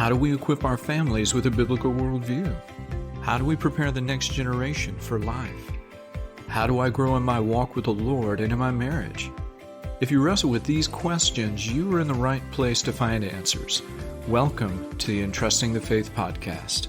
How do we equip our families with a biblical worldview? How do we prepare the next generation for life? How do I grow in my walk with the Lord and in my marriage? If you wrestle with these questions, you are in the right place to find answers. Welcome to the Entrusting the Faith podcast.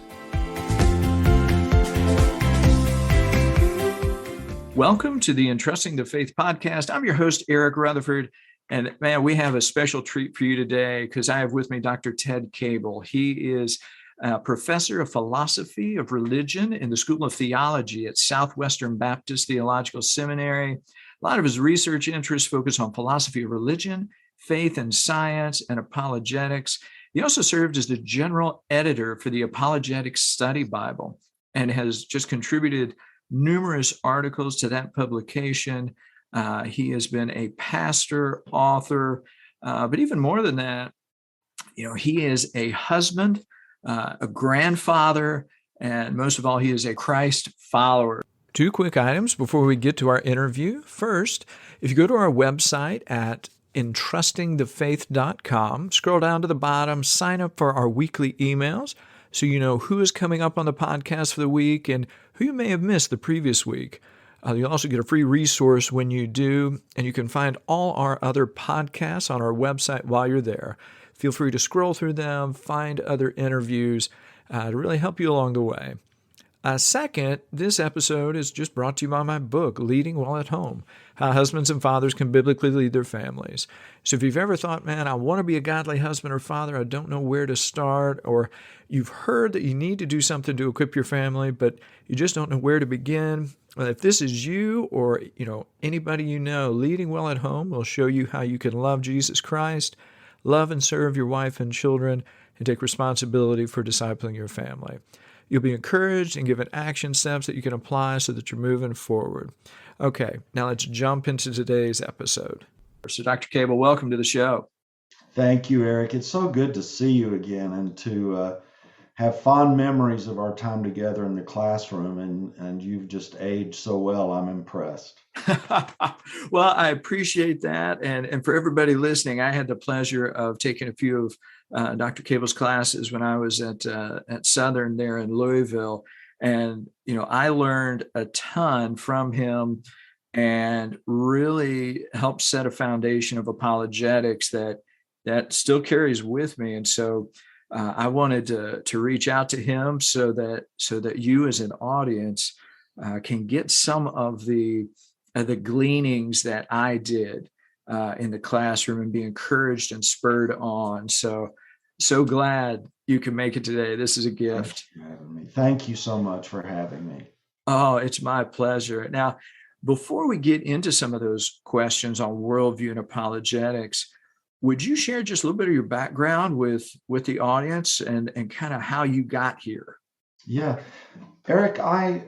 Welcome to the Entrusting the Faith podcast. I'm your host, Eric Rutherford. And man, we have a special treat for you today because I have with me Dr. Ted Cabal. He is a professor of philosophy of religion in the School of Theology at Southwestern Baptist Theological Seminary. A lot of his research interests focus on philosophy of religion, faith and science, and apologetics. He also served as the general editor for the Apologetics Study Bible and has just contributed numerous articles to that publication. He has been a pastor, author, but even more than that, he is a husband, a grandfather, and most of all, he is a Christ follower. Two quick items before we get to our interview. First, if you go to our website at entrustingthefaith.com, scroll down to the bottom, sign up for our weekly emails so you know who is coming up on the podcast for the week and who you may have missed the previous week. You'll also get a free resource when you do, and you can find all our other podcasts on our website while you're there. Feel free to scroll through them, find other interviews to really help you along the way. Second, this episode is just brought to you by my book, Leading While at Home, How Husbands and Fathers Can Biblically Lead Their Families. So if you've ever thought, man, I want to be a godly husband or father, I don't know where to start, or you've heard that you need to do something to equip your family, but you just don't know where to begin, well, if this is you or anybody you know, Leading Well at Home will show you how you can love Jesus Christ, love and serve your wife and children, and take responsibility for discipling your family. You'll be encouraged and given action steps that you can apply so that you're moving forward. Okay, now let's jump into today's episode. So Dr. Cabal, welcome to the show. Thank you, Eric. It's so good to see you again and to have fond memories of our time together in the classroom, and you've just aged so well. I'm impressed. Well, I appreciate that. And for everybody listening, I had the pleasure of taking a few of Dr. Cabal's classes when I was at Southern there in Louisville. And, I learned a ton from him and really helped set a foundation of apologetics that still carries with me. And so I wanted to reach out to him so that you as an audience can get some of the gleanings that I did in the classroom and be encouraged and spurred on. So glad you can make it today. This is a gift. Thank you so much for having me. Oh, it's my pleasure. Now, before we get into some of those questions on worldview and apologetics, would you share just a little bit of your background with the audience and kind of how you got here? Yeah, Eric, I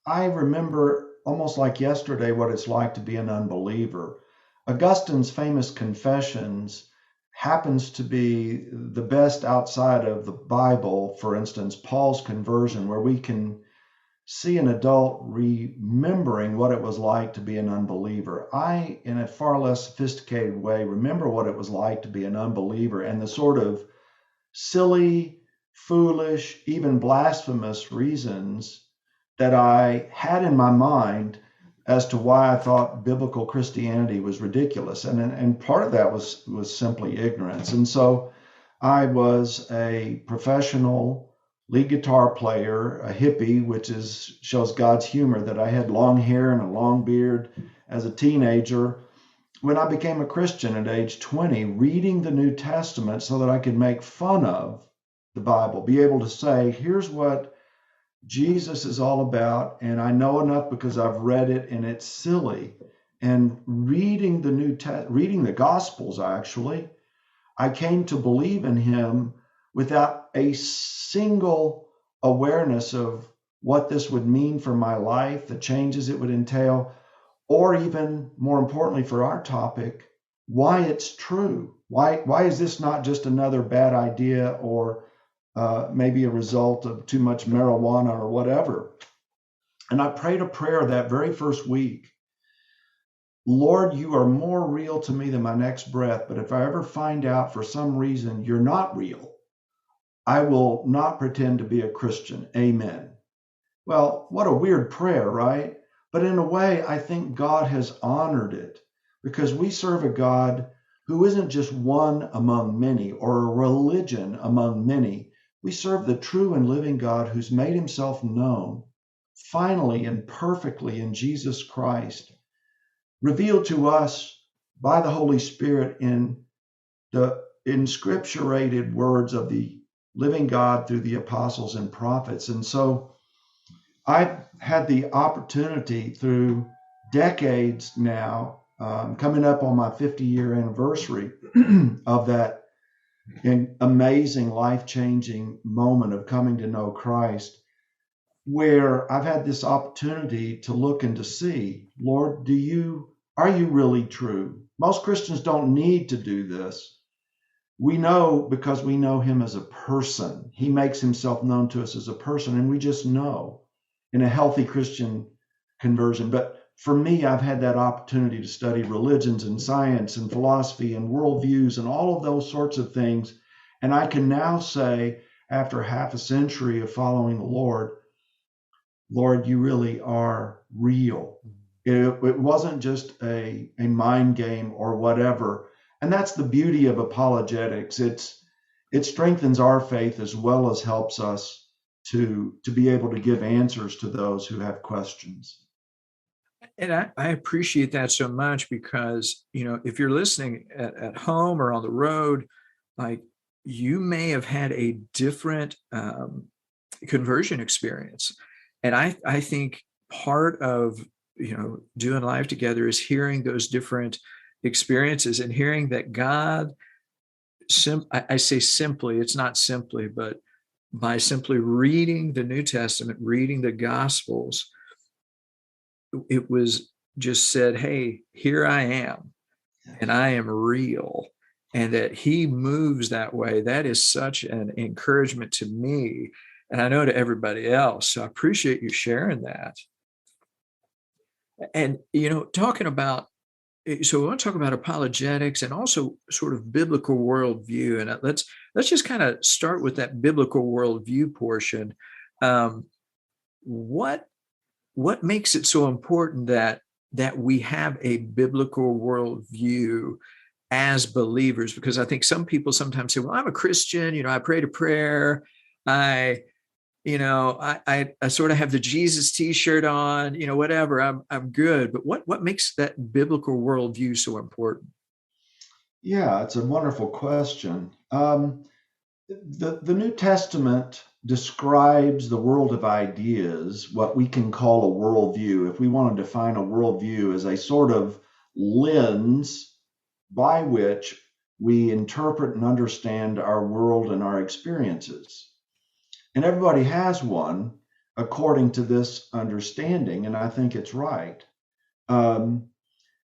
remember almost like yesterday what it's like to be an unbeliever. Augustine's famous Confessions happens to be the best outside of the Bible. For instance, Paul's conversion, where we can see an adult remembering what it was like to be an unbeliever. I, in a far less sophisticated way, remember what it was like to be an unbeliever and the sort of silly, foolish, even blasphemous reasons that I had in my mind as to why I thought biblical Christianity was ridiculous. And part of that was simply ignorance. And so I was a professional lead guitar player, a hippie, which shows God's humor that I had long hair and a long beard as a teenager. When I became a Christian at age 20, reading the New Testament so that I could make fun of the Bible, be able to say, here's what Jesus is all about, and I know enough because I've read it, and it's silly. And reading the Gospels, actually, I came to believe in him without a single awareness of what this would mean for my life, the changes it would entail, or even more importantly for our topic, why it's true. Why is this not just another bad idea or maybe a result of too much marijuana or whatever? And I prayed a prayer that very first week. Lord, you are more real to me than my next breath, but if I ever find out for some reason you're not real, I will not pretend to be a Christian. Amen. Well, what a weird prayer, right? But in a way, I think God has honored it because we serve a God who isn't just one among many or a religion among many. We serve the true and living God who's made himself known finally and perfectly in Jesus Christ, revealed to us by the Holy Spirit in the inscripturated words of the living God through the apostles and prophets. And so I've had the opportunity through decades now, coming up on my 50-year anniversary of that amazing, life-changing moment of coming to know Christ, where I've had this opportunity to look and to see, Lord, are you really true? Most Christians don't need to do this. We know because we know him as a person. He makes himself known to us as a person, and we just know in a healthy Christian conversion. But for me, I've had that opportunity to study religions and science and philosophy and worldviews and all of those sorts of things. And I can now say, after half a century of following the Lord, you really are real. It wasn't just a mind game or whatever. And that's the beauty of apologetics. It strengthens our faith as well as helps us to be able to give answers to those who have questions. And I appreciate that so much because, if you're listening at home or on the road, like you may have had a different conversion experience. And I think part of, doing life together is hearing those different experiences and hearing that God, I say simply, it's not simply, but by simply reading the New Testament, reading the Gospels, it was just said, hey, here I am, and I am real. And that he moves that way, that is such an encouragement to me. And I know to everybody else. So I appreciate you sharing that. And, talking about, so we want to talk about apologetics and also sort of biblical worldview. And let's just kind of start with that biblical worldview portion. What makes it so important that we have a biblical worldview as believers? Because I think some people sometimes say, well, I'm a Christian, I prayed a prayer. I sort of have the Jesus t-shirt on, whatever, I'm good. But what makes that biblical worldview so important? Yeah, it's a wonderful question. The New Testament describes the world of ideas, what we can call a worldview. If we want to define a worldview as a sort of lens by which we interpret and understand our world and our experiences. And everybody has one according to this understanding, and I think it's right.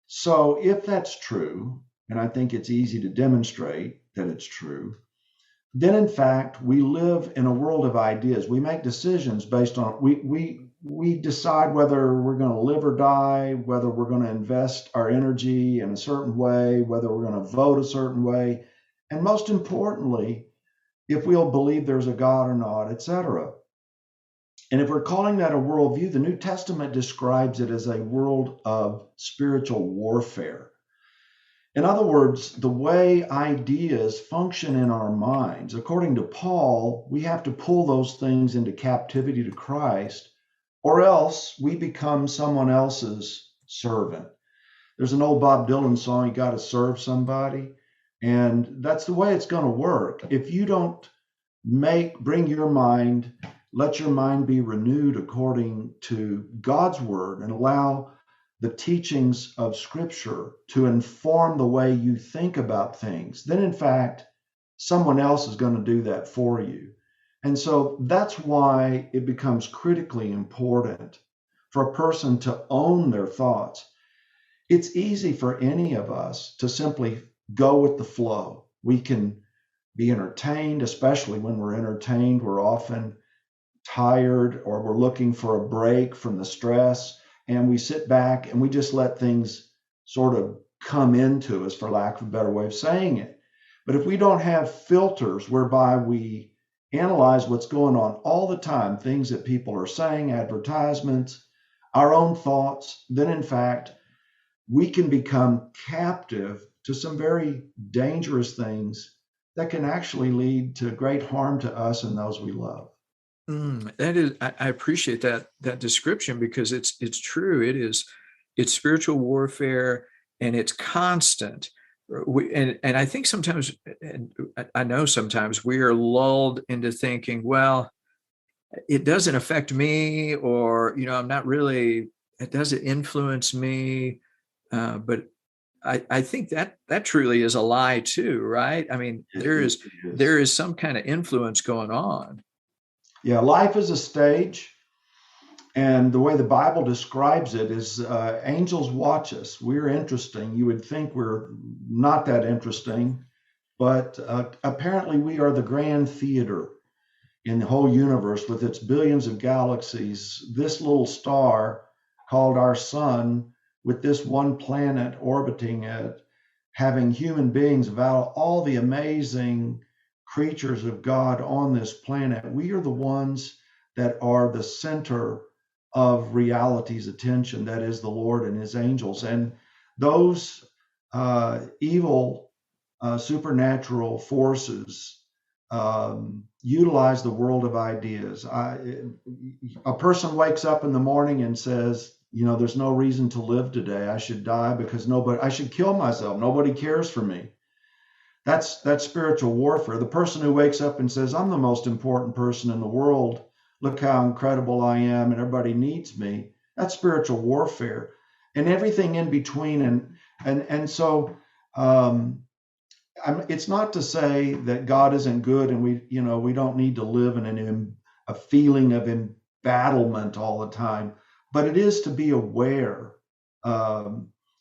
So if that's true, and I think it's easy to demonstrate that it's true, then in fact we live in a world of ideas. We make decisions based on we decide whether we're going to live or die, whether we're going to invest our energy in a certain way, whether we're going to vote a certain way, and most importantly, if we'll believe there's a God or not, etc. And if we're calling that a worldview, the New Testament describes it as a world of spiritual warfare. In other words, the way ideas function in our minds, according to Paul, we have to pull those things into captivity to Christ, or else we become someone else's servant. There's an old Bob Dylan song, you got to serve somebody. And that's the way it's going to work. If you don't bring your mind, let your mind be renewed according to God's word and allow the teachings of Scripture to inform the way you think about things, then in fact, someone else is going to do that for you. And so that's why it becomes critically important for a person to own their thoughts. It's easy for any of us to simply go with the flow. We can be entertained, especially when we're entertained. We're often tired or we're looking for a break from the stress. And we sit back and we just let things sort of come into us, for lack of a better way of saying it. But if we don't have filters whereby we analyze what's going on all the time, things that people are saying, advertisements, our own thoughts, then in fact, we can become captive to some very dangerous things that can actually lead to great harm to us and those we love. That is, I appreciate that description, because it's true. It's spiritual warfare, and it's constant. And I think sometimes, and I know sometimes we are lulled into thinking, well, it doesn't affect me, or I'm not really. It doesn't influence me, but I think that truly is a lie too, right? I mean, there is some kind of influence going on. Yeah, life is a stage, and the way the Bible describes it is angels watch us. We're interesting. You would think we're not that interesting, but apparently we are the grand theater in the whole universe with its billions of galaxies. This little star called our sun, with this one planet orbiting it, having human beings, about all the amazing creatures of God on this planet. We are the ones that are the center of reality's attention, that is the Lord and his angels. And those evil supernatural forces utilize the world of ideas. A person wakes up in the morning and says, there's no reason to live today. I should die because I should kill myself. Nobody cares for me. That's spiritual warfare. The person who wakes up and says, I'm the most important person in the world. Look how incredible I am and everybody needs me. That's spiritual warfare, and everything in between. And so it's not to say that God isn't good and we don't need to live in a feeling of embattlement all the time, but it is to be aware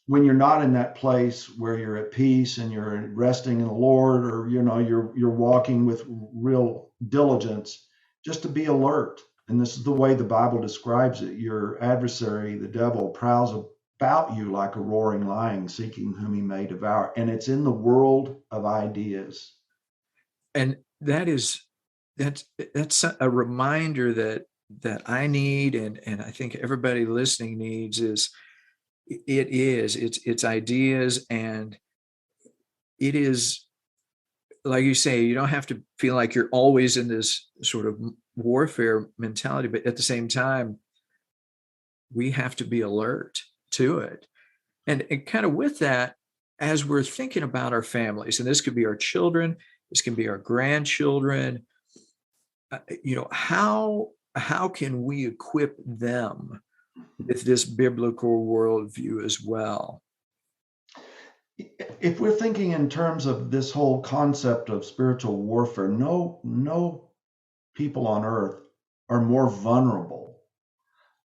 when you're not in that place where you're at peace and you're resting in the Lord, or you're walking with real diligence, just to be alert. And this is the way the Bible describes it. Your adversary, the devil, prowls about you like a roaring lion, seeking whom he may devour. And it's in the world of ideas. And that's a reminder that I need, and I think everybody listening needs, is it's ideas, and it is, like you say, you don't have to feel like you're always in this sort of warfare mentality, but at the same time, we have to be alert to it. And kind of with that, as we're thinking about our families, and this could be our children, this can be our grandchildren, how can we equip them with this biblical worldview as well? If we're thinking in terms of this whole concept of spiritual warfare, no people on earth are more vulnerable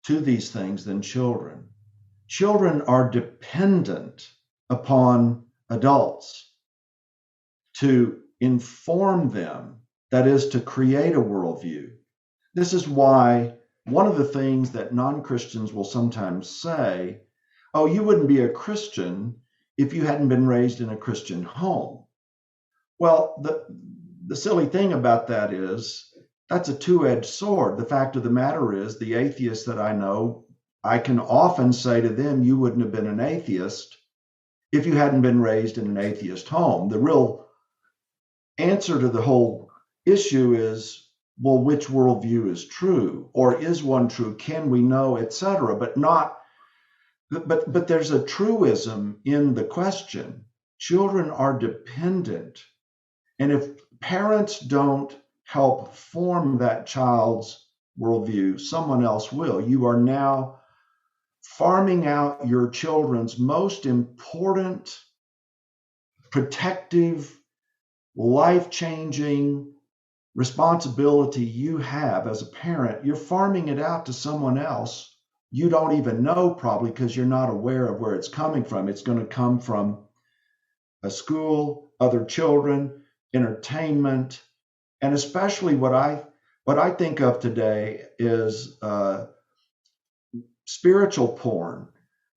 to these things than children. Children are dependent upon adults to inform them, that is, to create a worldview. This is why one of the things that non-Christians will sometimes say, oh, you wouldn't be a Christian if you hadn't been raised in a Christian home. Well, the silly thing about that is that's a two-edged sword. The fact of the matter is, the atheists that I know, I can often say to them, you wouldn't have been an atheist if you hadn't been raised in an atheist home. The real answer to the whole issue is, well, which worldview is true, or is one true? Can we know, etc.? But there's a truism in the question. Children are dependent, and if parents don't help form that child's worldview, someone else will. You are now farming out your children's most important, protective, life-changing responsibility you have as a parent. You're farming it out to someone else you don't even know, probably because you're not aware of where it's coming from. It's going to come from a school, other children, entertainment, and especially what I think of today is spiritual porn.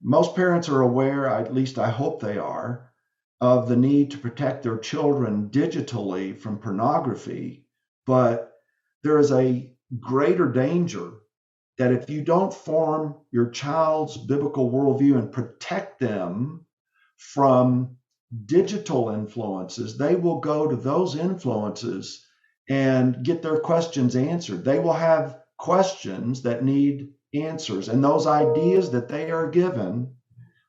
Most parents are aware, at least I hope they are, of the need to protect their children digitally from pornography, but there is a greater danger that if you don't form your child's biblical worldview and protect them from digital influences, they will go to those influences and get their questions answered. They will have questions that need answers, and those ideas that they are given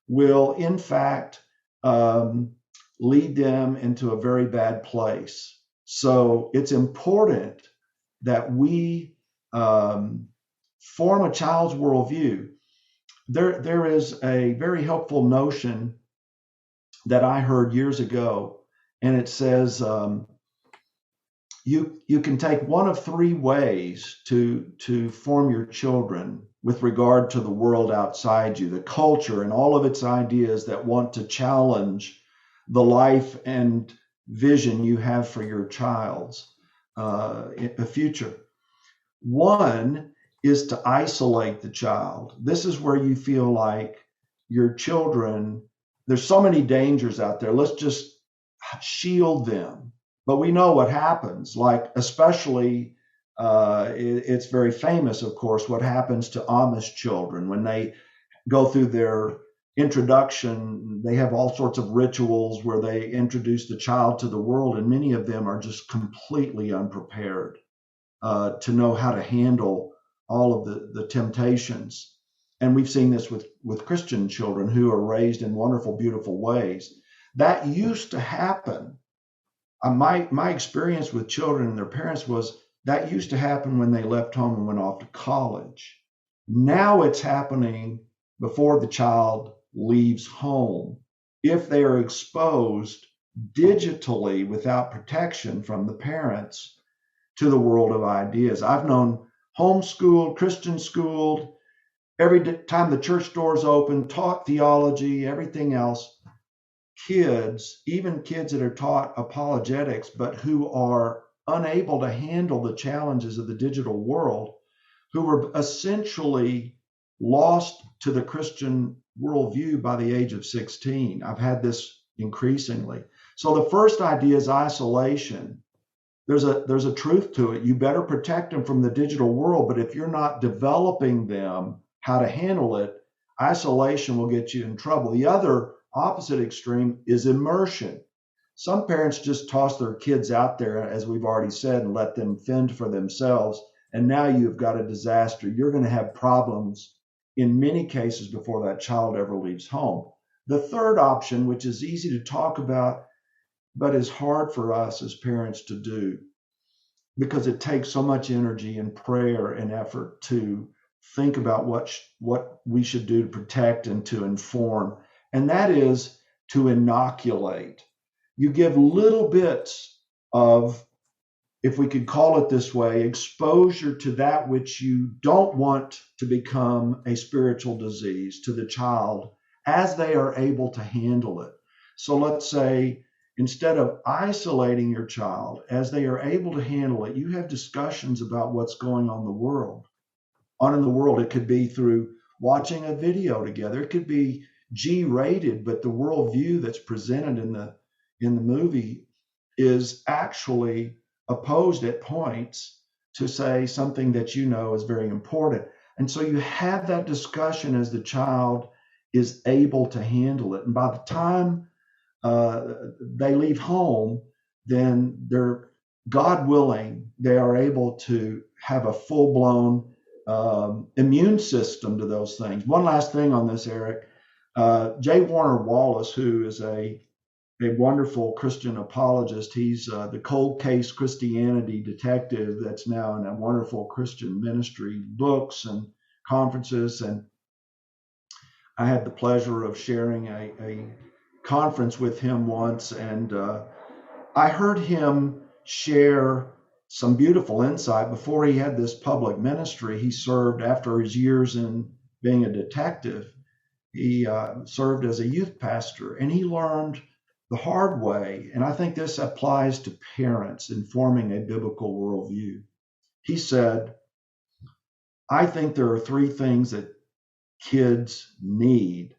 will, in fact, lead them into a very bad place. So it's important that we form a child's worldview. There is a very helpful notion that I heard years ago, and it says you can take one of three ways to form your children with regard to the world outside you, the culture and all of its ideas that want to challenge the life and vision you have for your child's future. One is to isolate the child. This is where you feel like your children, there's so many dangers out there. Let's just shield them. But we know what happens, like especially it's very famous, of course, what happens to Amish children when they go through their introduction. They have all sorts of rituals where they introduce the child to the world, and many of them are just completely unprepared to know how to handle all of the temptations. And we've seen this with Christian children who are raised in wonderful, beautiful ways. That used to happen. My experience with children and their parents was that used to happen when they left home and went off to college. Now it's happening before the child leaves home. If they are exposed digitally without protection from the parents to the world of ideas. I've known homeschooled, Christian schooled, every time the church doors open, taught theology, everything else. Kids, even kids that are taught apologetics, but who are unable to handle the challenges of the digital world, who were essentially lost to the Christian worldview by the age of 16. I've had this increasingly. So the first idea is isolation. There's a truth to it. You better protect them from the digital world, but if you're not developing them how to handle it, isolation will get you in trouble. The other opposite extreme is immersion. Some parents just toss their kids out there, as we've already said, and let them fend for themselves. And now you've got a disaster. You're going to have problems in many cases before that child ever leaves home. The third option, which is easy to talk about, but is hard for us as parents to do, because it takes so much energy and prayer and effort to think about what we should do to protect and to inform. And that is to inoculate. You give little bits of, if we could call it this way, exposure to that which you don't want to become a spiritual disease to the child as they are able to handle it. So let's say, instead of isolating your child, as they are able to handle it, you have discussions about what's going on in the world. It could be through watching a video together. It could be G-rated, but the worldview that's presented in the movie is actually opposed at points to say something that you know is very important. And so you have that discussion as the child is able to handle it. And by the time they leave home, then they're, God willing, they are able to have a full-blown immune system to those things. One last thing on this, Eric. J. Warner Wallace, who is a wonderful Christian apologist, he's the cold case Christianity detective that's now in a wonderful Christian ministry, books and conferences. And I had the pleasure of sharing a conference with him once, and I heard him share some beautiful insight. Before he had this public ministry, he served, after his years in being a detective, he served as a youth pastor, and he learned the hard way, and I think this applies to parents in forming a biblical worldview. He said, I think there are three things that kids need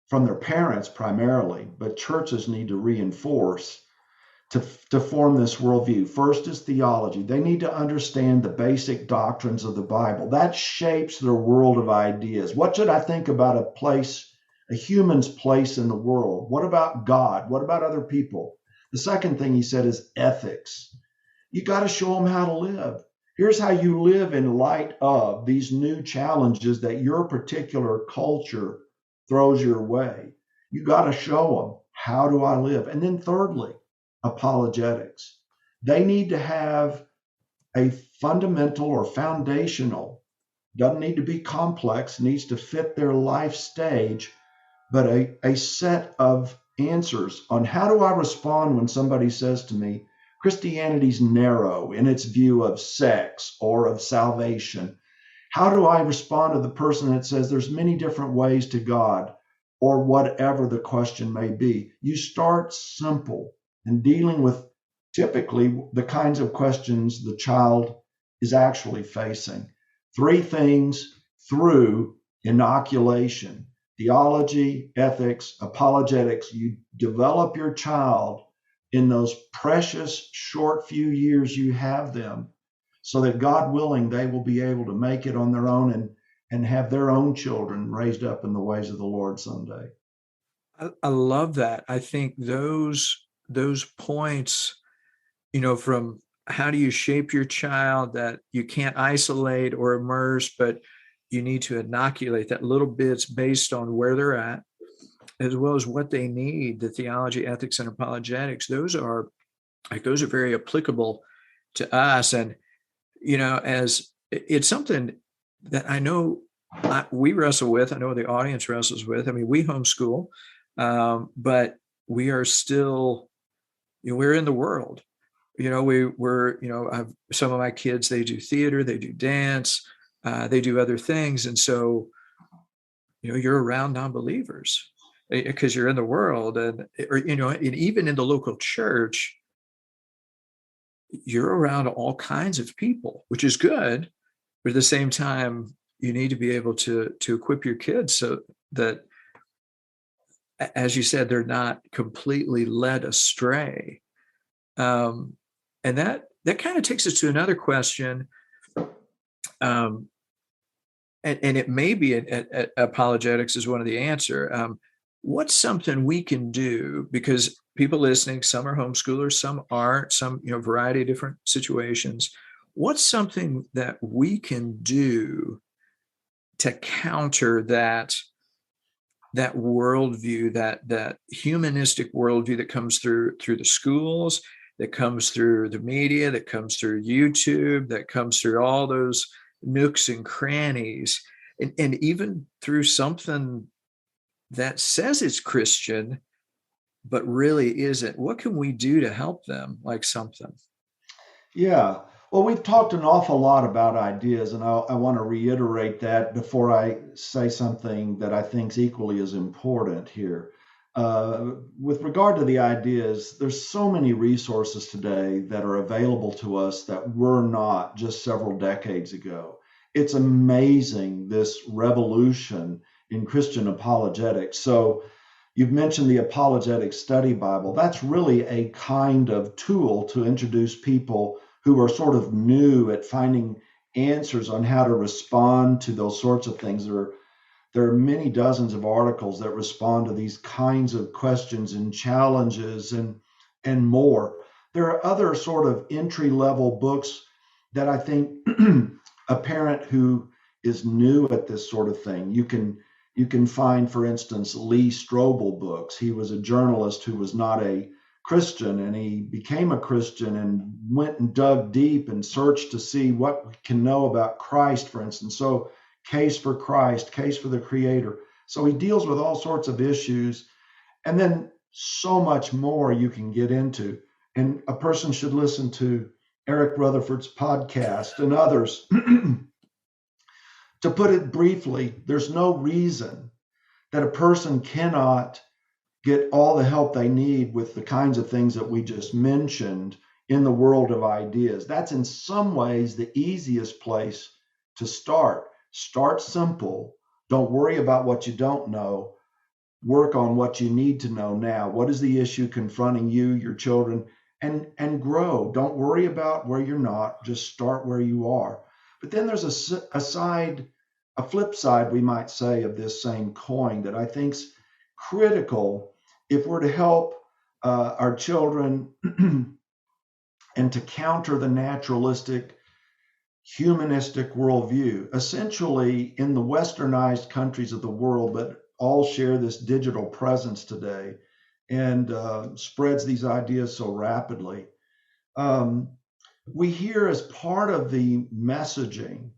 from their parents primarily, but churches need to reinforce to form this worldview. First is theology. They need to understand the basic doctrines of the Bible. That shapes their world of ideas. What should I think about a human's place in the world? What about God? What about other people? The second thing he said is ethics. You got to show them how to live. Here's how you live in light of these new challenges that your particular culture throws your way. You got to show them, how do I live? And then thirdly, apologetics. They need to have a fundamental or foundational, doesn't need to be complex, needs to fit their life stage, but a set of answers on how do I respond when somebody says to me, Christianity's narrow in its view of sex or of salvation. How do I respond to the person that says there's many different ways to God, or whatever the question may be? You start simple and dealing with typically the kinds of questions the child is actually facing. Three things through inoculation: theology, ethics, apologetics. You develop your child in those precious short few years you have them, so that God willing, they will be able to make it on their own and have their own children raised up in the ways of the Lord someday. I love that. I think those points, from how do you shape your child, that you can't isolate or immerse, but you need to inoculate that little bits based on where they're at, as well as what they need, the theology, ethics, and apologetics. Those are very applicable to us. And, as it's something that I know we wrestle with, I know the audience wrestles with. I mean, we homeschool, but we are still, we're in the world. I have some of my kids, they do theater, they do dance, they do other things. And so, you're around non-believers because you're in the world, and even in the local church, you're around all kinds of people, which is good. But at the same time, you need to be able to equip your kids so that, as you said, they're not completely led astray. And that kind of takes us to another question. And it may be apologetics is one of the answer. What's something we can do? Because people listening, some are homeschoolers, some aren't, some, variety of different situations. What's something that we can do to counter that worldview, that humanistic worldview that comes through the schools, that comes through the media, that comes through YouTube, that comes through all those nooks and crannies, and even through something that says it's Christian, but really isn't? What can we do to help them, like something? Yeah. Well, we've talked an awful lot about ideas, and I want to reiterate that before I say something that I think is equally as important here. With regard to the ideas, there's so many resources today that are available to us that were not just several decades ago. It's amazing, this revolution in Christian apologetics. So you've mentioned the Apologetic Study Bible. That's really a kind of tool to introduce people who are sort of new at finding answers on how to respond to those sorts of things. There are many dozens of articles that respond to these kinds of questions and challenges and more. There are other sort of entry-level books that I think a parent who is new at this sort of thing, you can find, for instance, Lee Strobel books. He was a journalist who was not a Christian, and he became a Christian and went and dug deep and searched to see what we can know about Christ, for instance. So Case for Christ, Case for the Creator. So he deals with all sorts of issues, and then so much more you can get into. And a person should listen to Eric Rutherford's podcast and others. To put it briefly, there's no reason that a person cannot get all the help they need with the kinds of things that we just mentioned in the world of ideas. That's in some ways the easiest place to start. Start simple. Don't worry about what you don't know. Work on what you need to know now. What is the issue confronting you, your children, and grow. Don't worry about where you're not, just start where you are. But then there's a flip side, we might say, of this same coin that I think's critical if we're to help our children and to counter the naturalistic, humanistic worldview. Essentially, in the westernized countries of the world, but all share this digital presence today and spreads these ideas so rapidly. Um, we hear as part of the messaging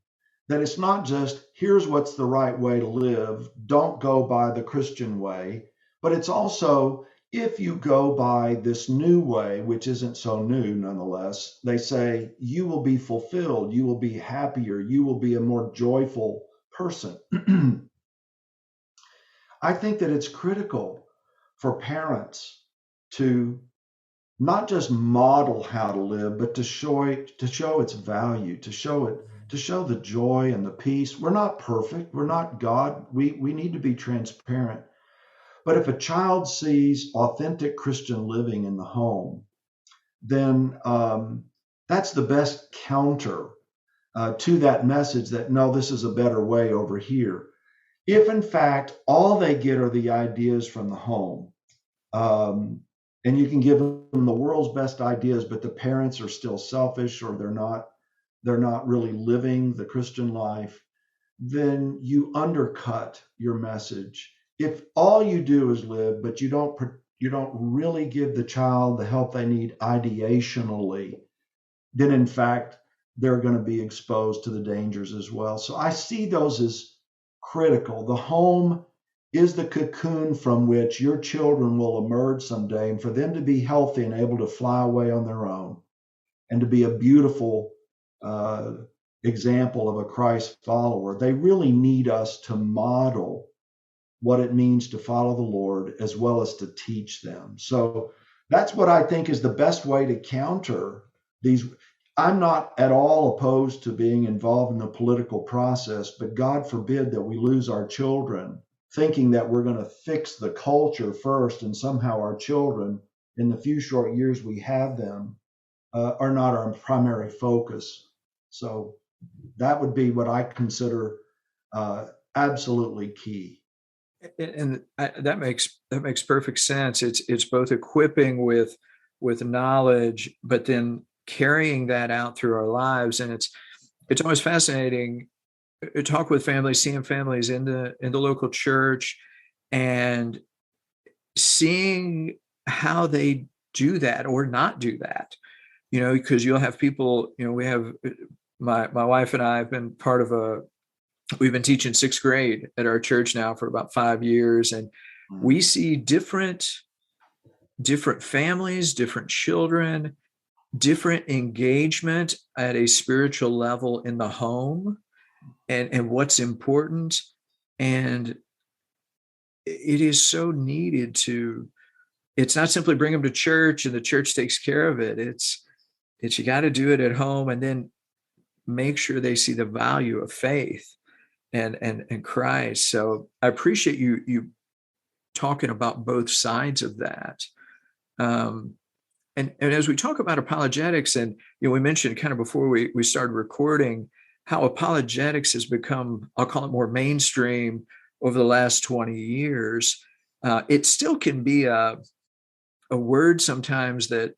that it's not just here's what's the right way to live, don't go by the Christian way, but it's also if you go by this new way, which isn't so new nonetheless, they say you will be fulfilled, you will be happier, you will be a more joyful person. I think that it's critical for parents to not just model how to live, but to show its value, to show the joy and the peace. We're not perfect. We're not God. We need to be transparent. But if a child sees authentic Christian living in the home, then that's the best counter to that message that no, this is a better way over here. If in fact all they get are the ideas from the home, and you can give them the world's best ideas, but the parents are still selfish or they're not really living the Christian life, then you undercut your message. If all you do is live, but you don't really give the child the help they need ideationally, then in fact they're going to be exposed to the dangers as well. So I see those as critical. The home is the cocoon from which your children will emerge someday, and for them to be healthy and able to fly away on their own and to be a beautiful example of a Christ follower, they really need us to model what it means to follow the Lord as well as to teach them. So that's what I think is the best way to counter these. I'm not at all opposed to being involved in the political process, but God forbid that we lose our children thinking that we're going to fix the culture first and somehow our children, in the few short years we have them, are not our primary focus. So that would be what I consider absolutely key. And that makes perfect sense. It's both equipping with knowledge, but then carrying that out through our lives. And it's always fascinating to talk with families, seeing families in the local church, and seeing how they do that or not do that. Because you'll have people. We have my wife and I have been part of we've been teaching sixth grade at our church now for about 5 years, and we see different families, different children, different engagement at a spiritual level in the home, and what's important. And it is so needed it's not simply bring them to church and the church takes care of it. It's you got to do it at home, and then make sure they see the value of faith and Christ. So I appreciate you talking about both sides of that. And as we talk about apologetics, and we mentioned kind of before we started recording how apologetics has become, I'll call it more mainstream over the last 20 years. It still can be a word sometimes that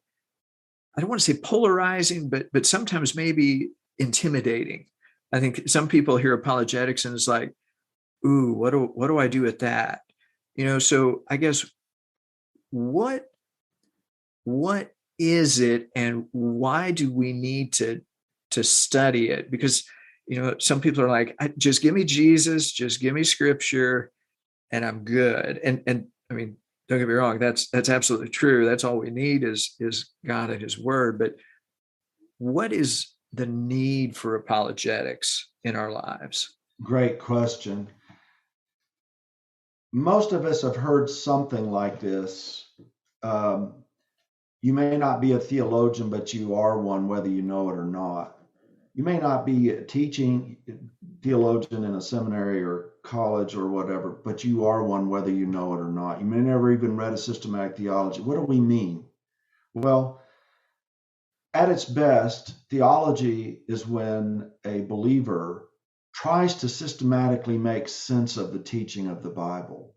I don't want to say polarizing, but sometimes maybe intimidating. I think some people hear apologetics and it's like, ooh, what do I do with that? So I guess what is it, and why do we need to study it? Because some people are like, just give me Jesus, just give me scripture, and I'm good. And I mean, don't get me wrong, that's absolutely true. That's all we need is God and his word. But what is the need for apologetics in our lives? Great question. Most of us have heard something like this. You may not be a theologian, but you are one, whether you know it or not. You may not be a teaching theologian in a seminary or college or whatever, but you are one, whether you know it or not. You may never even read a systematic theology. What do we mean? Well, At its best, theology is when a believer tries to systematically make sense of the teaching of the Bible.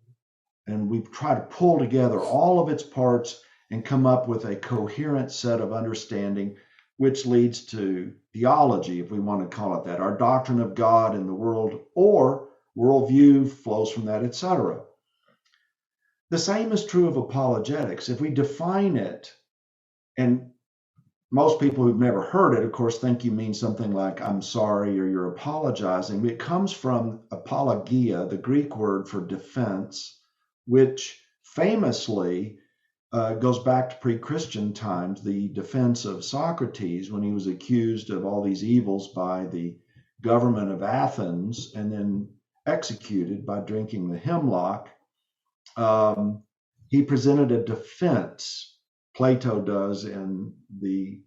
And we try to pull together all of its parts and come up with a coherent set of understanding, which leads to theology, if we want to call it that. Our doctrine of God and the world, or worldview, flows from that, etc. The same is true of apologetics. If we define it, and most people who've never heard it, of course, think you mean something like I'm sorry or you're apologizing. It comes from apologia, the Greek word for defense, which famously goes back to pre-Christian times, the defense of Socrates when he was accused of all these evils by the government of Athens and then executed by drinking the hemlock. He presented a defense. Plato does in the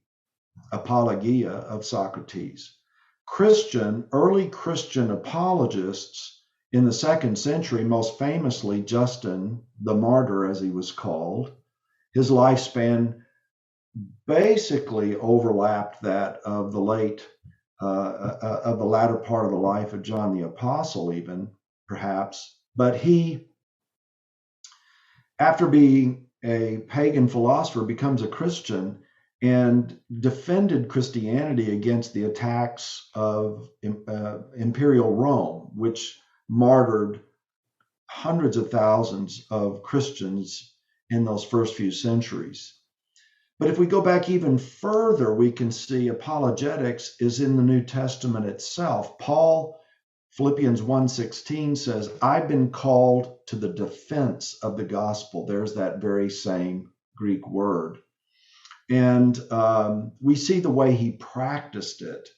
Apologia of Socrates. Early Christian apologists in the 2nd century, most famously Justin the Martyr, as he was called, his lifespan basically overlapped that of the latter part of the life of John the Apostle, even perhaps. But he, after being a pagan philosopher, becomes a Christian and defended Christianity against the attacks of imperial Rome, which martyred hundreds of thousands of Christians in those first few centuries. But if we go back even further, we can see apologetics is in the New Testament itself. Paul, Philippians 1:16 says, I've been called to the defense of the gospel. There's that very same Greek word. And we see the way he practiced it.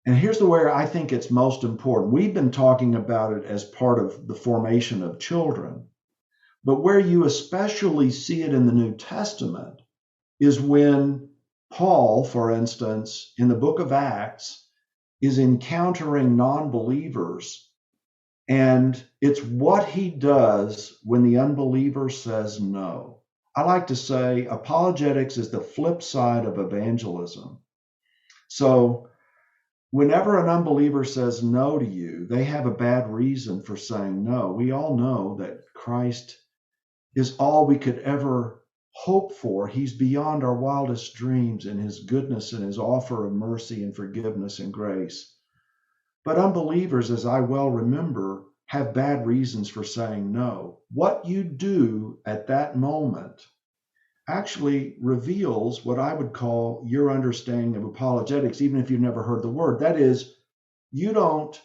And here's where I think it's most important. We've been talking about it as part of the formation of children. But where you especially see it in the New Testament is when Paul, for instance, in the book of Acts, is encountering non-believers. And it's what he does when the unbeliever says no. I like to say apologetics is the flip side of evangelism. So whenever an unbeliever says no to you, they have a bad reason for saying no. We all know that Christ is all we could ever hope for. He's beyond our wildest dreams in his goodness and his offer of mercy and forgiveness and grace. But unbelievers, as I well remember, have bad reasons for saying no. What you do at that moment actually reveals what I would call your understanding of apologetics, even if you've never heard the word. That is, you don't,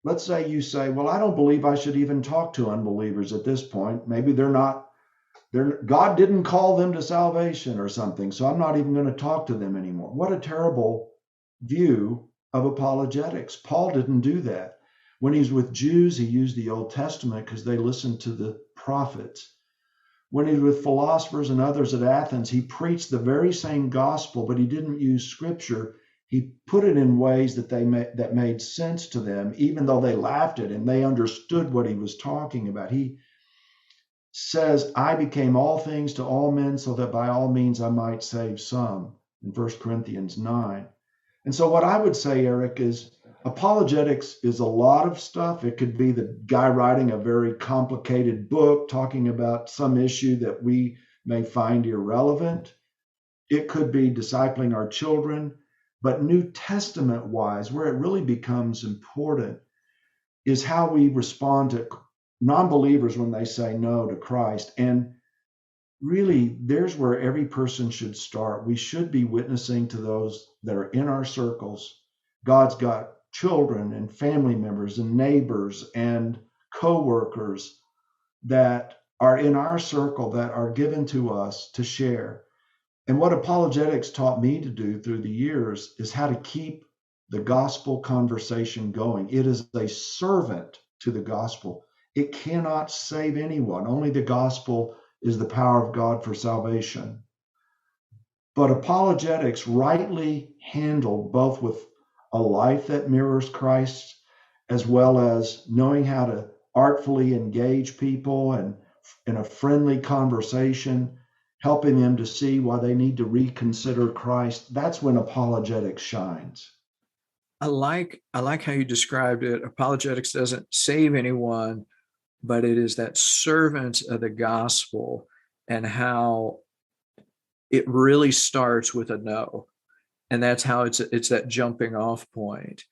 let's say you say, well, I don't believe I should even talk to unbelievers at this point. Maybe God didn't call them to salvation or something, so I'm not even going to talk to them anymore. What a terrible view of apologetics. Paul didn't do that. When he's with Jews, he used the Old Testament because they listened to the prophets. When he was with philosophers and others at Athens, he preached the very same gospel, but he didn't use scripture. He put it in ways that made sense to them, even though they laughed at him. They understood what he was talking about. He says, I became all things to all men so that by all means I might save some, in 1 Corinthians 9. And so what I would say, Eric, is apologetics is a lot of stuff. It could be the guy writing a very complicated book talking about some issue that we may find irrelevant. It could be discipling our children. But New Testament wise, where it really becomes important is how we respond to non-believers when they say no to Christ. And really, there's where every person should start. We should be witnessing to those that are in our circles. God's got children and family members and neighbors and co-workers that are in our circle that are given to us to share. And what apologetics taught me to do through the years is how to keep the gospel conversation going. It is a servant to the gospel. It cannot save anyone. Only the gospel is the power of God for salvation. But apologetics, rightly handled, both with a life that mirrors Christ, as well as knowing how to artfully engage people and in a friendly conversation, helping them to see why they need to reconsider Christ. That's when apologetics shines. I like how you described it. Apologetics doesn't save anyone, but it is that servant of the gospel, and how it really starts with a no. And that's how it's that jumping off point.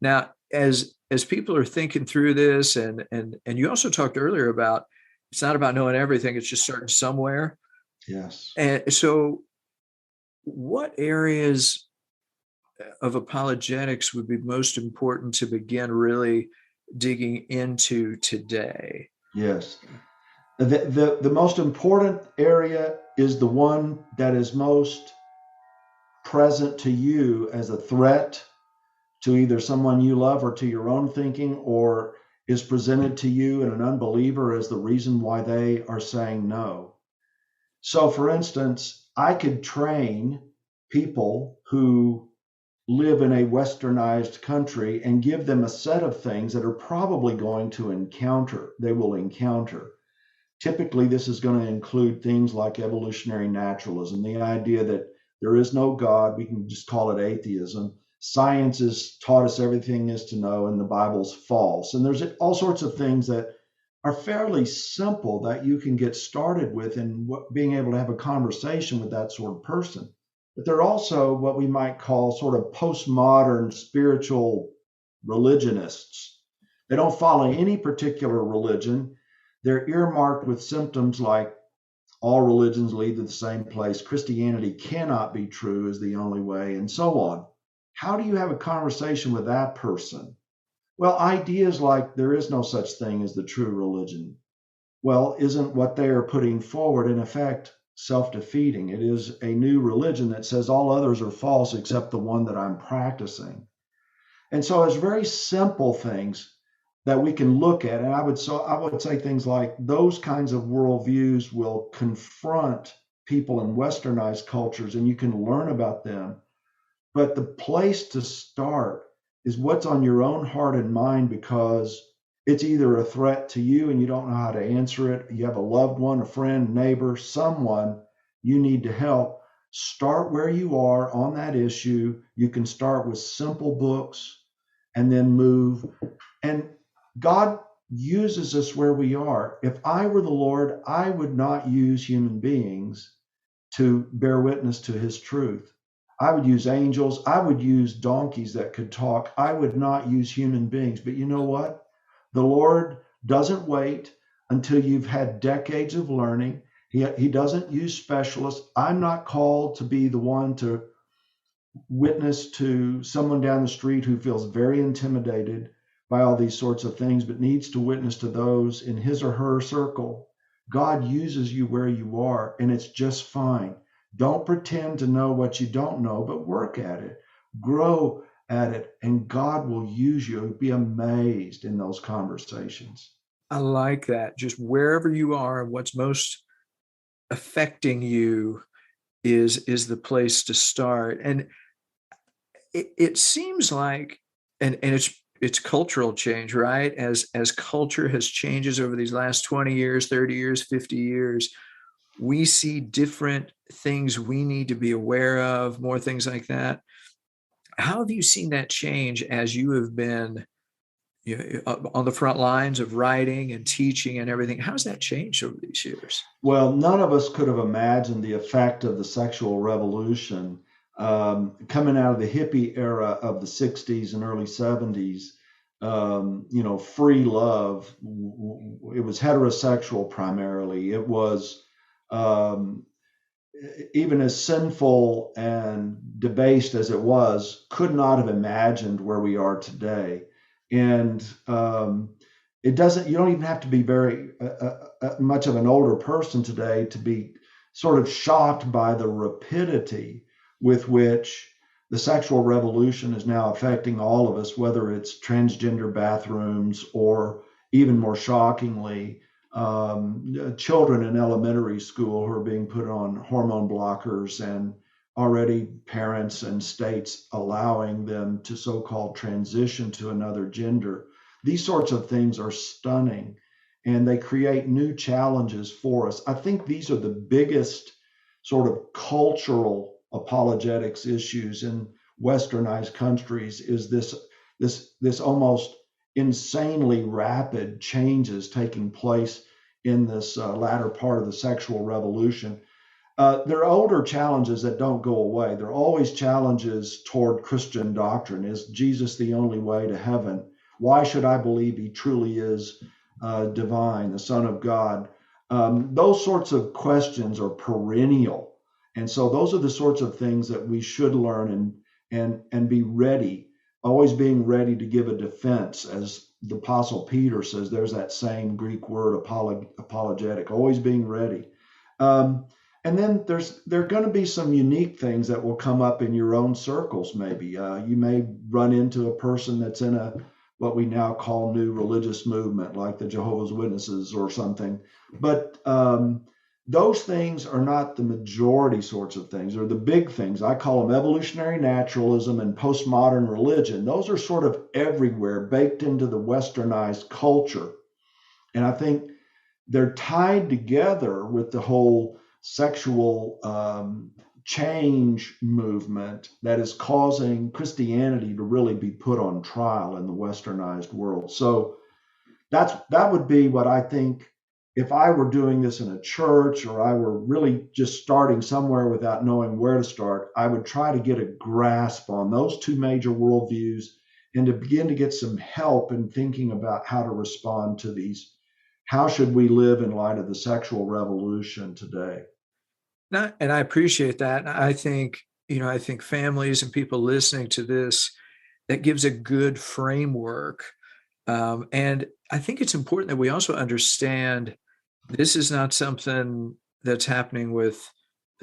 Now, as people are thinking through this, and you also talked earlier about it's not about knowing everything, it's just starting somewhere. Yes. And so what areas of apologetics would be most important to begin really digging into today? Yes. The most important area is the one that is most present to you as a threat to either someone you love or to your own thinking, or is presented to you in an unbeliever as the reason why they are saying no. So, for instance, I could train people who live in a westernized country and give them a set of things that are probably going to they will encounter. Typically, this is going to include things like evolutionary naturalism, the idea that there is no God. We can just call it atheism. Science has taught us everything is to know, and the Bible's false. And there's all sorts of things that are fairly simple that you can get started with in being able to have a conversation with that sort of person. But they're also what we might call sort of postmodern spiritual religionists. They don't follow any particular religion. They're earmarked with symptoms like all religions lead to the same place, Christianity cannot be true is the only way, and so on. How do you have a conversation with that person? Well, ideas like there is no such thing as the true religion. Well, isn't what they are putting forward in effect self-defeating? It is a new religion that says all others are false except the one that I'm practicing. And so it's very simple things that we can look at. And I would say things like those kinds of worldviews will confront people in westernized cultures, and you can learn about them. But the place to start is what's on your own heart and mind, because it's either a threat to you and you don't know how to answer it. You have a loved one, a friend, neighbor, someone you need to help. Start where you are on that issue. You can start with simple books and then move. And God uses us where we are. If I were the Lord, I would not use human beings to bear witness to his truth. I would use angels. I would use donkeys that could talk. I would not use human beings. But you know what? The Lord doesn't wait until you've had decades of learning. He doesn't use specialists. I'm not called to be the one to witness to someone down the street who feels very intimidated by all these sorts of things, but needs to witness to those in his or her circle. God uses you where you are, and it's just fine. Don't pretend to know what you don't know, but work at it, grow at it, and God will use you. Be amazed in those conversations. I like that. Just wherever you are, what's most affecting you is the place to start. And it seems like, and it's cultural change, right? As culture has changes over these last 20 years, 30 years, 50 years, we see different things we need to be aware of, more things like that. How have you seen that change as you have been, on the front lines of writing and teaching and everything? How's that changed over these years? Well, none of us could have imagined the effect of the sexual revolution coming out of the hippie era of the 60s and early 70s. Free love. It was heterosexual primarily. It was even as sinful and debased as it was, could not have imagined where we are today. And you don't even have to be very much of an older person today to be sort of shocked by the rapidity with which the sexual revolution is now affecting all of us, whether it's transgender bathrooms or, even more shockingly, children in elementary school who are being put on hormone blockers, and already parents and states allowing them to so-called transition to another gender. These sorts of things are stunning, and they create new challenges for us. I think these are the biggest sort of cultural apologetics issues in westernized countries is this almost insanely rapid changes taking place in this latter part of the sexual revolution. There are older challenges that don't go away. There are always challenges toward Christian doctrine. Is Jesus the only way to heaven? Why should I believe he truly is divine, the Son of God? Those sorts of questions are perennial. And so those are the sorts of things that we should learn and be ready, always being ready to give a defense. As the Apostle Peter says, there's that same Greek word, apologetic, always being ready. And then there are going to be some unique things that will come up in your own circles. Maybe you may run into a person that's in what we now call new religious movement, like the Jehovah's Witnesses or something. But those things are not the majority sorts of things, or the big things. I call them evolutionary naturalism and postmodern religion. Those are sort of everywhere, baked into the westernized culture. And I think they're tied together with the whole sexual change movement that is causing Christianity to really be put on trial in the westernized world. So that would be what I think. If I were doing this in a church, or I were really just starting somewhere without knowing where to start, I would try to get a grasp on those two major worldviews and to begin to get some help in thinking about how to respond to these. How should we live in light of the sexual revolution today? And I appreciate that. I think, I think families and people listening to this, that gives a good framework. And I think it's important that we also understand this is not something that's happening with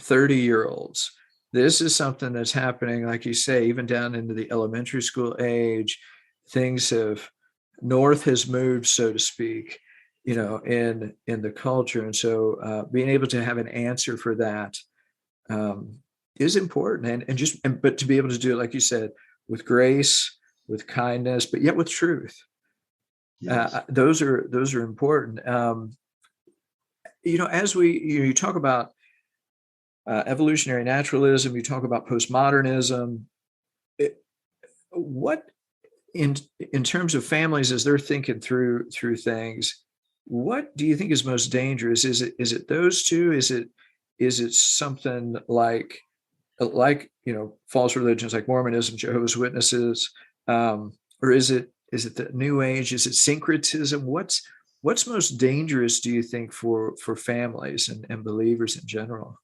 30-year-olds. This is something that's happening, like you say, even down into the elementary school age. North has moved, so to speak, in the culture. And so being able to have an answer for that is important. But to be able to do it, like you said, with grace, with kindness, but yet with truth. Yes. Those are important. As you talk about evolutionary naturalism, you talk about postmodernism. What in terms of families as they're thinking through things, what do you think is most dangerous? Is it those two? Is it something like false religions like Mormonism, Jehovah's Witnesses, or is it the New Age? Is it syncretism? What's most dangerous, do you think, for families and believers in general?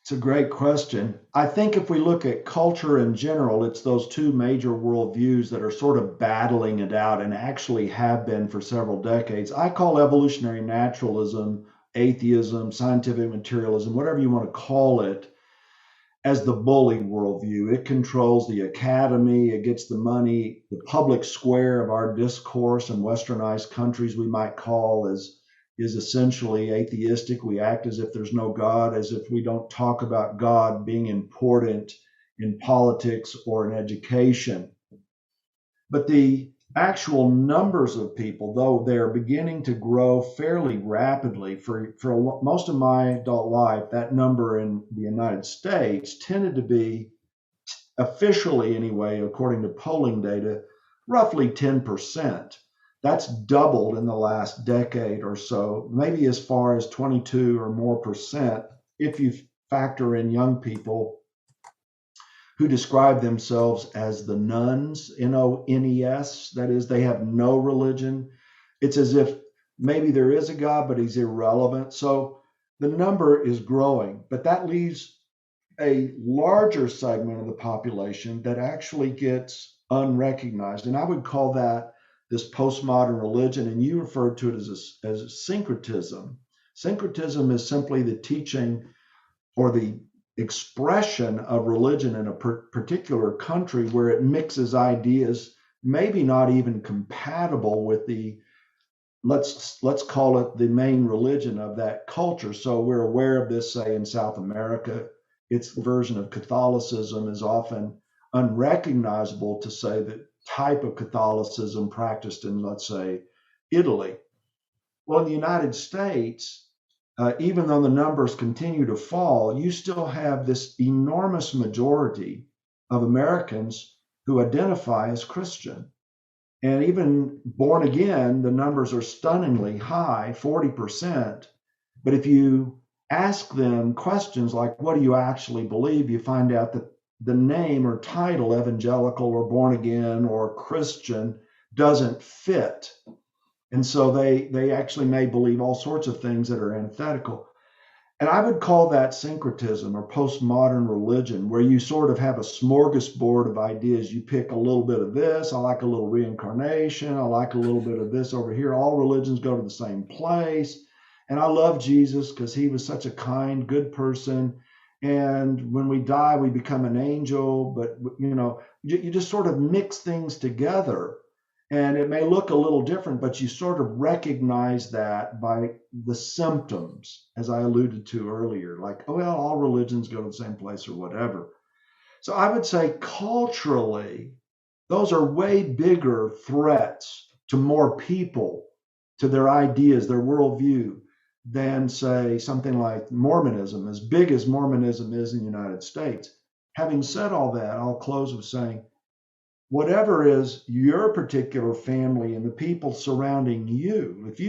It's a great question. I think if we look at culture in general, it's those two major worldviews that are sort of battling it out and actually have been for several decades. I call evolutionary naturalism, atheism, scientific materialism, whatever you want to call it, as the bully worldview. It controls the academy, it gets the money, the public square of our discourse in westernized countries we might call is essentially atheistic. We act as if there's no God, as if we don't talk about God being important in politics or in education. But the actual numbers of people, though they're beginning to grow fairly rapidly, for most of my adult life, that number in the United States tended to be, officially anyway, according to polling data, roughly 10%. That's doubled in the last decade or so, maybe as far as 22 or more percent, if you factor in young people who describe themselves as the nuns, N-O-N-E-S. That is, they have no religion. It's as if maybe there is a God, but he's irrelevant. So the number is growing, but that leaves a larger segment of the population that actually gets unrecognized. And I would call that this postmodern religion, and you referred to it as syncretism. Syncretism is simply the teaching or the expression of religion in a particular country where it mixes ideas, maybe not even compatible with the, let's call it the main religion of that culture. So we're aware of this, say, in South America. Its version of Catholicism is often unrecognizable to, say, the type of Catholicism practiced in, let's say, Italy. Well, in the United States, even though the numbers continue to fall, you still have this enormous majority of Americans who identify as Christian. And even born again, the numbers are stunningly high, 40%. But if you ask them questions like, what do you actually believe? You find out that the name or title, evangelical or born again or Christian, doesn't fit. And so they actually may believe all sorts of things that are antithetical. And I would call that syncretism or postmodern religion, where you sort of have a smorgasbord of ideas. You pick a little bit of this. I like a little reincarnation. I like a little bit of this over here. All religions go to the same place. And I love Jesus because he was such a kind, good person. And when we die, we become an angel. But, you just sort of mix things together. And it may look a little different, but you sort of recognize that by the symptoms, as I alluded to earlier, like, oh, well, all religions go to the same place or whatever. So I would say culturally, those are way bigger threats to more people, to their ideas, their worldview, than, say, something like Mormonism, as big as Mormonism is in the United States. Having said all that, I'll close with saying, whatever is your particular family and the people surrounding you, if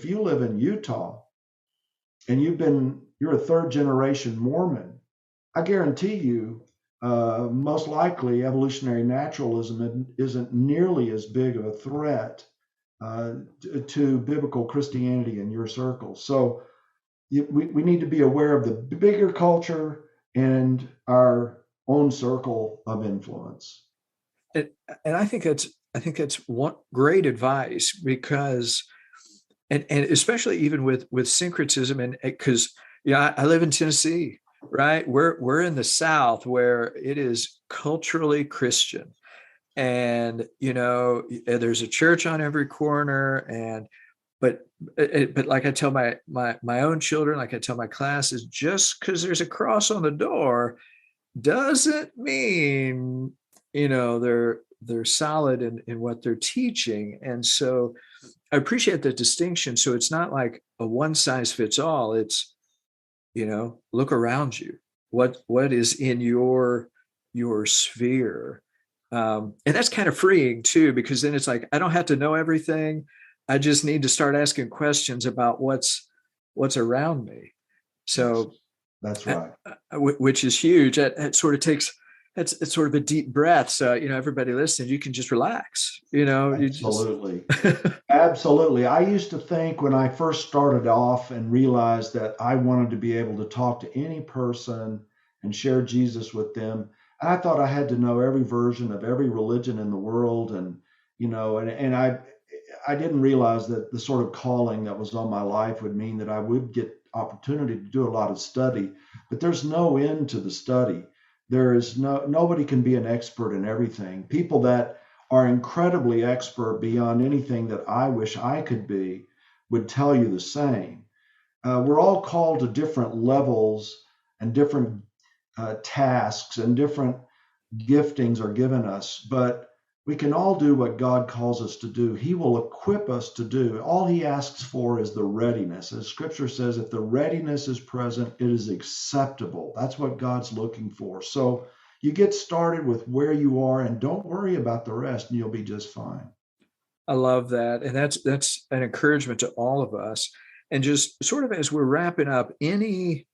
you live in Utah and you're a third generation Mormon, I guarantee you, most likely evolutionary naturalism isn't nearly as big of a threat to biblical Christianity in your circle. So we need to be aware of the bigger culture and our own circle of influence. And I think that's one great advice, because and especially even with syncretism, and because I live in Tennessee, right? We're in the South, where it is culturally Christian, and there's a church on every corner, and but like I tell my own children, like I tell my classes, just because there's a cross on the door doesn't mean they're solid in what they're teaching. And so I appreciate the distinction. So it's not like a one size fits all. It's, look around you. What is in your sphere? And that's kind of freeing too, because then it's like, I don't have to know everything. I just need to start asking questions about what's around me. So that's right. Which is huge. It sort of takes, it's sort of a deep breath. So, everybody listening, you can just relax, Absolutely. Absolutely. I used to think when I first started off and realized that I wanted to be able to talk to any person and share Jesus with them, I thought I had to know every version of every religion in the world. And I didn't realize that the sort of calling that was on my life would mean that I would get opportunity to do a lot of study, but there's no end to the study. Nobody can be an expert in everything. People that are incredibly expert beyond anything that I wish I could be would tell you the same. We're all called to different levels and different tasks, and different giftings are given us, but we can all do what God calls us to do. He will equip us to do. All he asks for is the readiness. As scripture says, if the readiness is present, it is acceptable. That's what God's looking for. So you get started with where you are and don't worry about the rest, and you'll be just fine. I love that. And that's an encouragement to all of us. And just sort of as we're wrapping up, any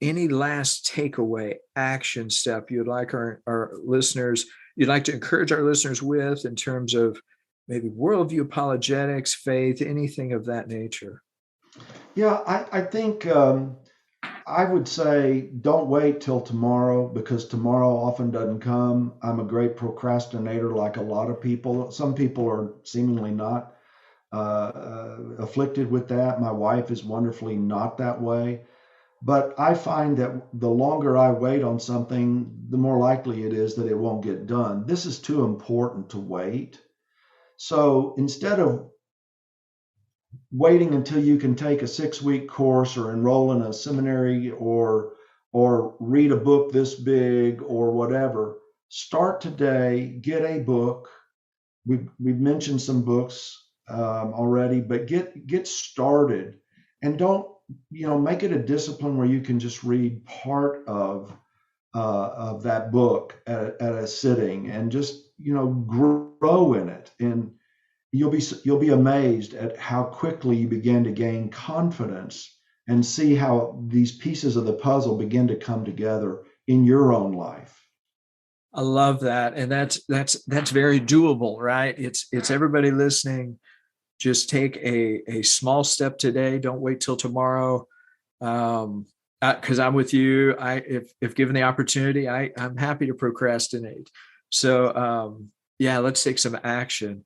last takeaway action step you'd like you'd like to encourage our listeners with, in terms of maybe worldview, apologetics, faith, anything of that nature? Yeah, I think I would say don't wait till tomorrow, because tomorrow often doesn't come. I'm a great procrastinator, like a lot of people. Some people are seemingly not afflicted with that. My wife is wonderfully not that way. But I find that the longer I wait on something, the more likely it is that it won't get done. This is too important to wait. So instead of waiting until you can take a 6-week course or enroll in a seminary or read a book this big or whatever, start today, get a book. We've mentioned some books already, but get started, and don't make it a discipline where you can just read part of that book at a sitting, and just grow in it, and you'll be amazed at how quickly you begin to gain confidence and see how these pieces of the puzzle begin to come together in your own life. I love that. And that's very doable, right? It's everybody listening. Just take a small step today. Don't wait till tomorrow. Because I'm with you. If given the opportunity, I'm happy to procrastinate. So let's take some action.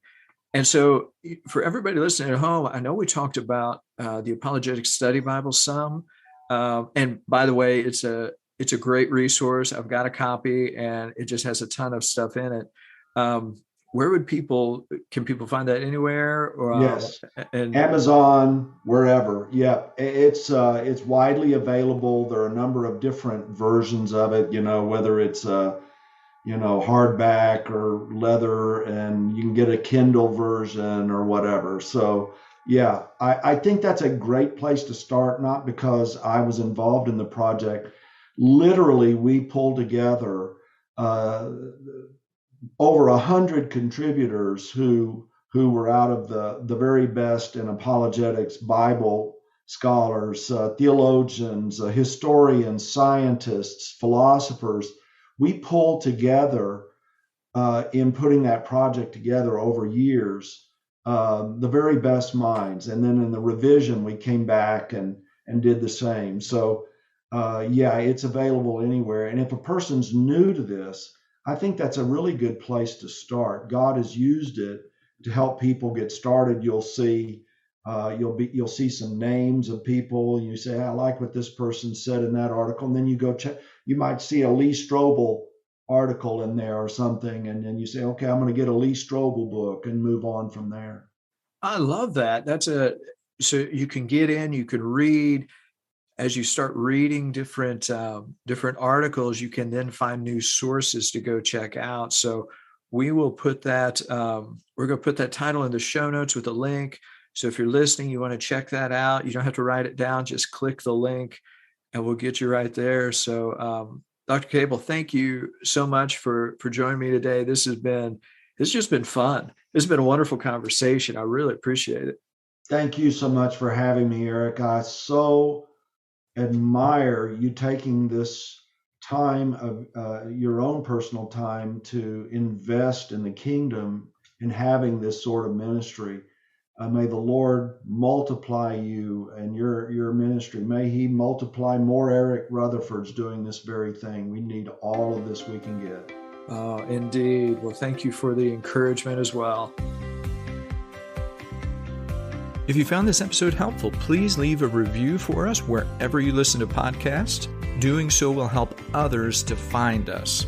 And so for everybody listening at home, I know we talked about the Apologetics Study Bible some. And by the way, it's a great resource. I've got a copy, and it just has a ton of stuff in it. Where can people find that anywhere? Or, yes, and Amazon, wherever. Yeah, it's widely available. There are a number of different versions of it, whether it's hardback or leather, and you can get a Kindle version or whatever. So yeah, I think that's a great place to start, not because I was involved in the project. Literally, we pulled together over 100 contributors who were out of the very best in apologetics, Bible scholars, theologians, historians, scientists, philosophers. We pulled together in putting that project together over years, the very best minds. And then in the revision, we came back and did the same. So it's available anywhere. And if a person's new to this, I think that's a really good place to start. God has used it to help people get started. You'll see some names of people, and you say, I like what this person said in that article. And then you go check, you might see a Lee Strobel article in there or something. And then you say, okay, I'm going to get a Lee Strobel book, and move on from there. I love that. So you can get in, you can read. As you start reading different articles, you can then find new sources to go check out. So we will put that, we're going to put that title in the show notes with a link. So if you're listening, you want to check that out, you don't have to write it down, just click the link and we'll get you right there. So Dr. Cabal, thank you so much for joining me today. It's just been fun. It's been a wonderful conversation. I really appreciate it. Thank you so much for having me, Eric. I so admire you taking this time of your own personal time to invest in the kingdom and having this sort of ministry. May the Lord multiply you and your ministry. May he multiply more Eric Rutherfords doing this very thing. We need all of this we can get. Oh, indeed. Well, thank you for the encouragement as well. If you found this episode helpful, please leave a review for us wherever you listen to podcasts. Doing so will help others to find us.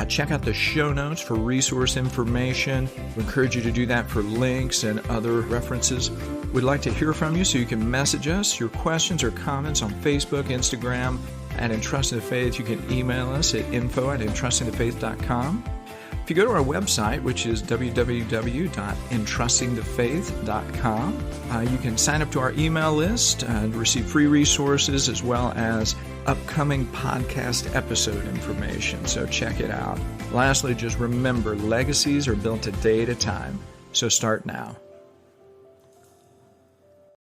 Check out the show notes for resource information. We encourage you to do that for links and other references. We'd like to hear from you, so you can message us your questions or comments on Facebook, Instagram, at Entrusting the Faith. You can email us at info@entrustingthefaith.com. If you go to our website, which is www.entrustingthefaith.com, you can sign up to our email list and receive free resources as well as upcoming podcast episode information. So check it out. Lastly, just remember, legacies are built a day at a time. So start now.